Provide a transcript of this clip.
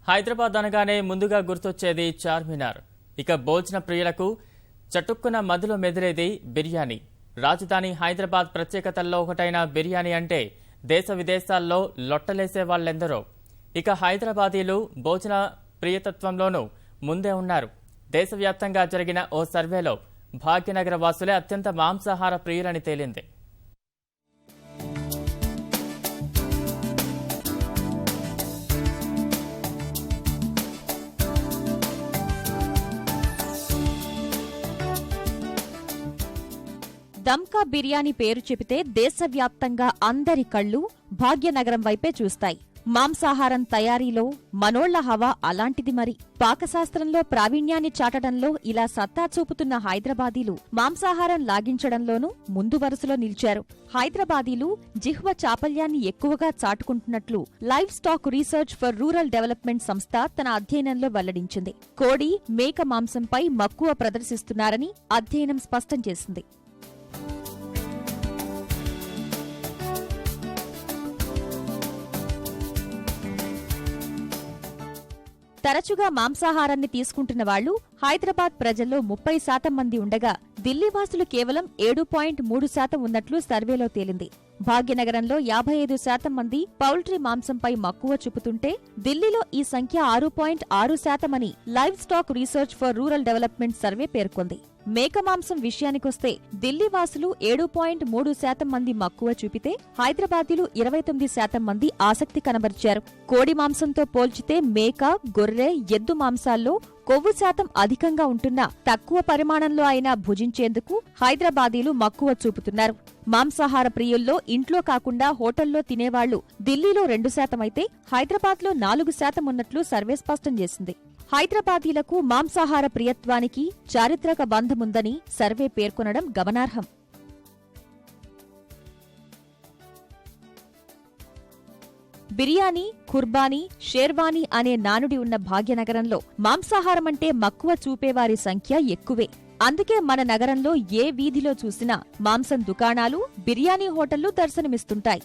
హైదరాబాద్ అనగానే ముందుగా గుర్తొచ్చేది చార్మినార్. ఇక భోజన ప్రియులకు చటుక్కున మదిలో మెదిలేది బిర్యానీ. రాజధాని హైదరాబాద్ ప్రత్యేకతల్లో ఒకటైన బిర్యానీ అంటే దేశ విదేశాల్లో లొట్టలేసే వాళ్ళెందరో. ఇక హైదరాబాదీలు భోజన ప్రియతత్వంలోనూ ముందే ఉన్నారు. దేశవ్యాప్తంగా జరిగిన ఓ సర్వేలో భాగ్యనగర వాసులే అత్యంత మాంసాహార ప్రియులని తేలింది. దమ్కా బిర్యానీ పేరు చెబితే దేశవ్యాప్తంగా అందరి కళ్లు భాగ్యనగరం వైపే చూస్తాయి. మాంసాహారం తయారీలో మనోళ్ల హవా అలాంటిది. మరి పాకశాస్త్రంలో ప్రావీణ్యాన్ని చాటడంలో ఇలా సత్తా చూపుతున్న హైదరాబాదీలు మాంసాహారం లాగించడంలోనూ ముందు వరుసలో నిలిచారు. హైదరాబాదీలు జిహ్వ చాపల్యాన్ని ఎక్కువగా చాటుకుంటున్నట్లు live stock research for rural development సంస్థ తన అధ్యయనంలో వెల్లడించింది. కోడి, మేక మాంసంపై మక్కువ ప్రదర్శిస్తున్నారని అధ్యయనం స్పష్టం చేసింది. తరచుగా మాంసాహారాన్ని తీసుకుంటున్న వాళ్లు హైదరాబాద్ ప్రజల్లో 30% మంది ఉండగా ఢిల్లీవాసులు కేవలం 7.3% ఉన్నట్లు సర్వేలో తేలింది. భాగ్యనగరంలో 55% మంది పౌల్ట్రీ మాంసంపై మక్కువ చూపుతుంటే ఢిల్లీలో ఈ సంఖ్య 6.6% అని live stock research for rural development survey పేర్కొంది. మేక మాంసం విషయానికొస్తే ఢిల్లీ వాసులు 7.3% మంది మక్కువ చూపితే హైదరాబాదీలు 29% మంది ఆసక్తి కనబరిచారు. కోడి మాంసంతో పోల్చితే మేక, గొర్రె, ఎద్దు మాంసాల్లో కొవ్వు శాతం అధికంగా ఉంటున్నా తక్కువ పరిమాణంలో అయినా భుజించేందుకు హైదరాబాదీలు మక్కువ చూపుతున్నారు. మాంసాహార ప్రియుల్లో ఇంట్లో కాకుండా హోటల్లో తినేవాళ్లు ఢిల్లీలో 2% అయితే హైదరాబాద్లో 4% ఉన్నట్లు సర్వే స్పష్టం చేసింది. హైదరాబాదీలకు మాంసాహార ప్రియత్వానికి చారిత్రక బంధముందని సర్వే పేర్కొనడం గమనార్హం. బిర్యానీ, ఖుర్బానీ, షేర్వానీ అనే నానుడి ఉన్న భాగ్యనగరంలో మాంసాహారమంటే మక్కువ చూపేవారి సంఖ్య ఎక్కువే. అందుకే మన నగరంలో ఏ వీధిలో చూసినా మాంసం దుకాణాలు, బిర్యానీ హోటళ్లు దర్శనమిస్తుంటాయి.